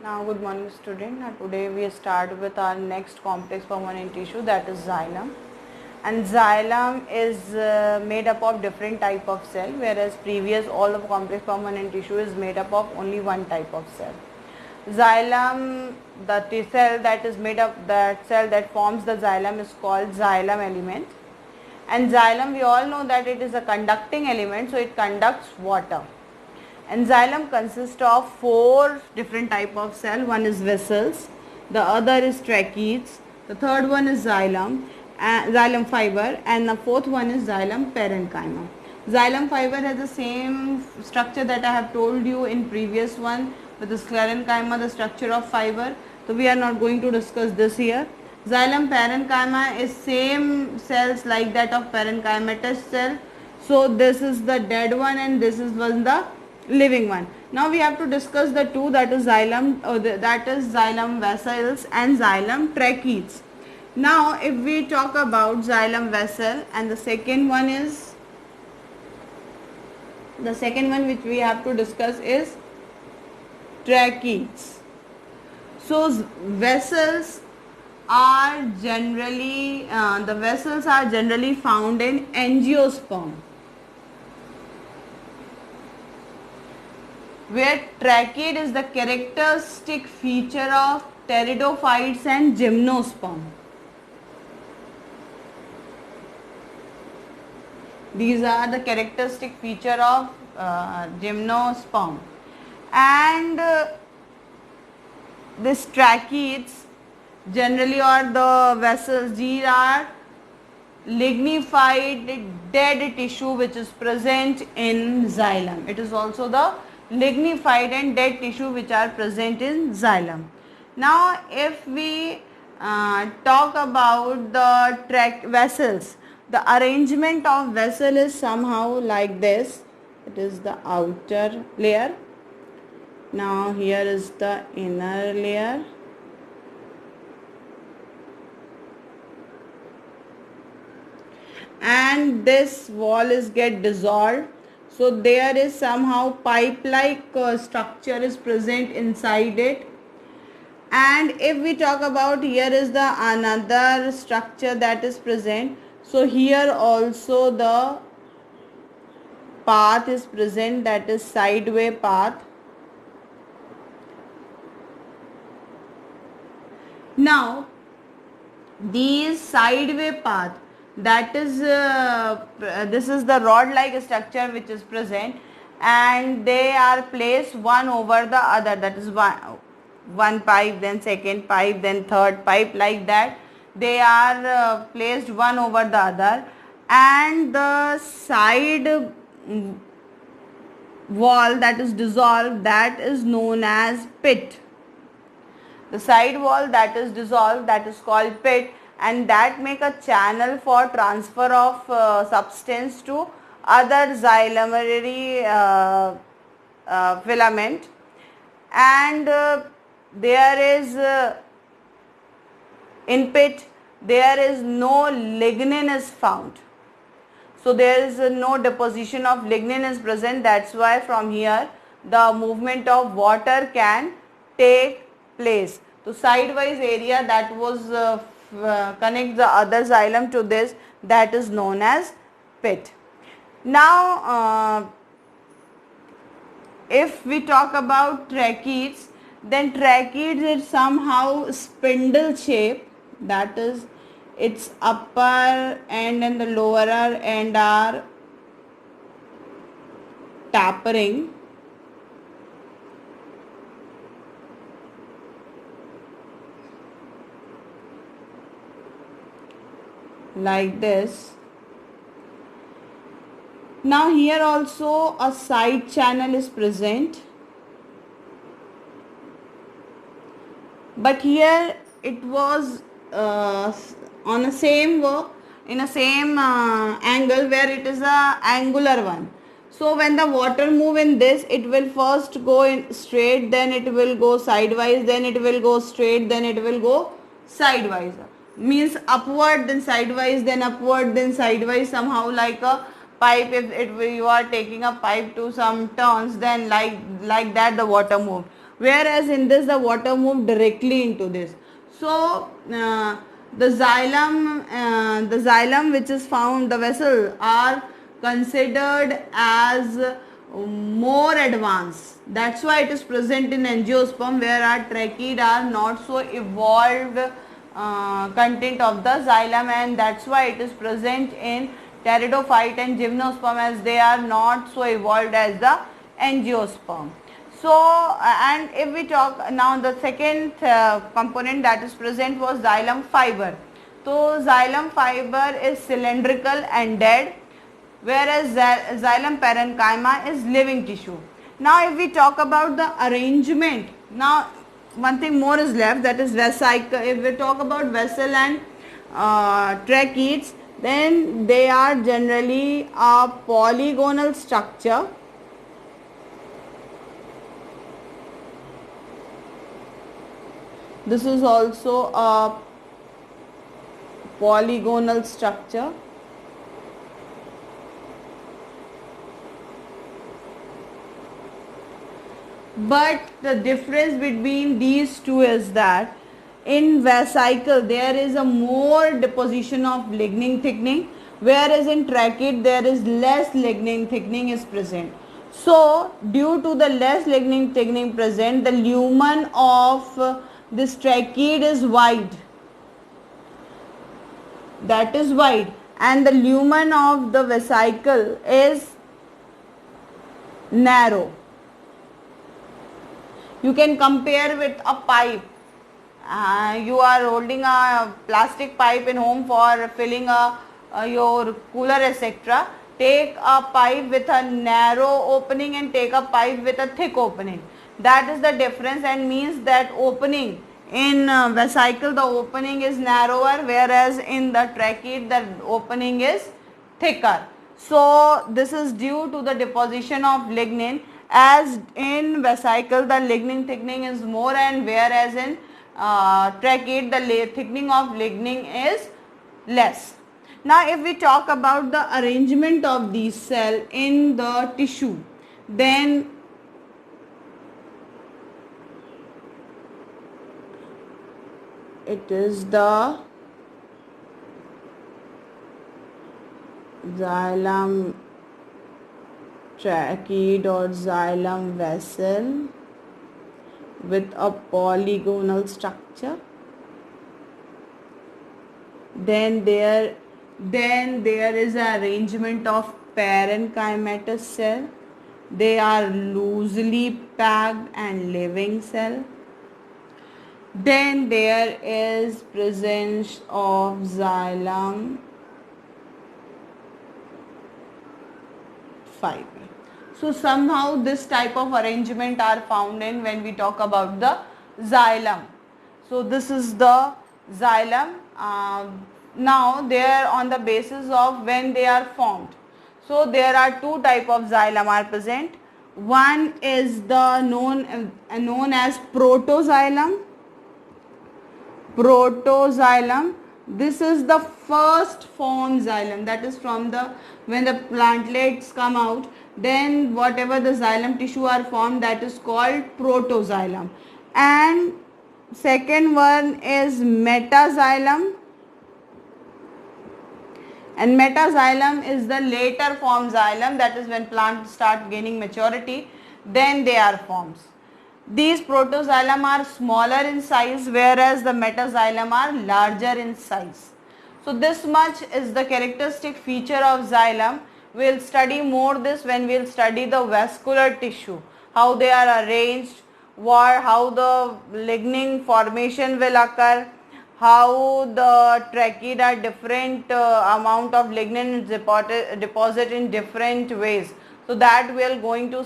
Now, good morning student. Now, today we start with our next complex permanent tissue, that is xylem. And xylem is made up of different type of cell, whereas previous all of complex permanent tissue is made up of only one type of cell. Xylem, the cell that is made up, that cell that forms the xylem is called xylem element. And xylem, we all know that it is a conducting element, so it conducts water. And xylem consists of four different type of cell. One is vessels, the other is tracheids, the third one is xylem fiber, and the fourth one is xylem parenchyma. Xylem fiber has the same structure that I have told you in previous one with the sclerenchyma, the structure of fiber. So we are not going to discuss this here. Xylem parenchyma is same cells like that of parenchymatous cell. So this is the dead one and this is one the living one. Now we have to discuss the two, that is xylem vessels and xylem tracheids. Now if we talk about xylem vessel, and the second one which we have to discuss is tracheids. So vessels are generally found in angiosperm, where tracheid is the characteristic feature of pteridophytes and gymnosperm. These are the characteristic feature of gymnosperm. And this tracheids generally, or the vessels, these are lignified dead tissue which is present in xylem. It is also the lignified and dead tissue which are present in xylem. Now if we talk about the vessels, the arrangement of vessel is somehow like this. It is the outer layer. Now here is the inner layer. And this wall is get dissolved, so there is somehow pipe like structure is present inside it. And if we talk about, here is the another structure that is present. So here also the path is present, that is sideway path. Now these sideway path, that is this is the rod like structure which is present, and they are placed one over the other, that is one pipe, then second pipe, then third pipe, like that they are placed one over the other. And the side wall that is dissolved, that is known as pit. The side wall that is dissolved, that is called pit, and that make a channel for transfer of substance to other xylemary filament. And there is in pit there is no lignin is found, so there is no deposition of lignin is present. That's why from here the movement of water can take place. So sidewise area that was connect the other xylem to this, that is known as pit. Now if we talk about tracheids, then tracheids is somehow spindle shape, that is its upper end and the lower end are tapering. Like this. Now here also a side channel is present, but here it was on a same in a same angle, where it is a angular one. So when the water move in this, it will first go in straight, then it will go sidewise, then it will go straight, then it will go sidewise. Means upward, then sidewise, then upward, then sidewise, somehow like a pipe. If you are taking a pipe to some turns, then like that the water moved. whereas in this the water moved directly into this. So the xylem which is found, the vessel are considered as more advanced. That's why it is present in angiosperm, where our tracheids are not so evolved content of the xylem, and that's why it is present in pteridophyte and gymnosperm, as they are not so evolved as the angiosperm. So and if we talk now, the second component that is present was xylem fiber. So xylem fiber is cylindrical and dead, whereas xylem parenchyma is living tissue. Now if we talk about the arrangement, now one thing more is left, that is vesicle. If we talk about vessel and tracheids, then they are generally a polygonal structure. This is also a polygonal structure. But the difference between these two is that in vesicle there is a more deposition of lignin thickening, whereas in tracheid there is less lignin thickening is present. So due to the less lignin thickening present, the lumen of this tracheid is wide, that is wide, and the lumen of the vesicle is narrow. You can compare with a pipe. You are holding a plastic pipe in home for filling your cooler, etc. Take a pipe with a narrow opening and take a pipe with a thick opening. That is the difference, and means that opening in vesicle the opening is narrower, whereas in the tracheid the opening is thicker. So this is due to the deposition of lignin, as in vesicle the lignin thickening is more, and whereas in tracheid the thickening of lignin is less. Now if we talk about the arrangement of these cells in the tissue, then it is the xylem tracheid or xylem vessel with a polygonal structure. Then there is an arrangement of parenchymatous cell. They are loosely packed and living cell. Then there is presence of xylem fiber. So somehow this type of arrangement are found in when we talk about the xylem. So this is the xylem. Now they are on the basis of when they are formed. So there are two type of xylem are present. One is the known as protoxylem. Protoxylem. This is the first formed xylem, that is from the when the plantlets come out, then whatever the xylem tissue are formed, that is called protoxylem. And second one is metaxylem, and metaxylem is the later formed xylem, that is when plants start gaining maturity, then they are formed. These protoxylem are smaller in size, whereas the metaxylem are larger in size. So this much is the characteristic feature of xylem. We will study more this when we will study the vascular tissue, how they are arranged, how the lignin formation will occur, how the tracheid are different amount of lignin deposit in different ways. So that we are going to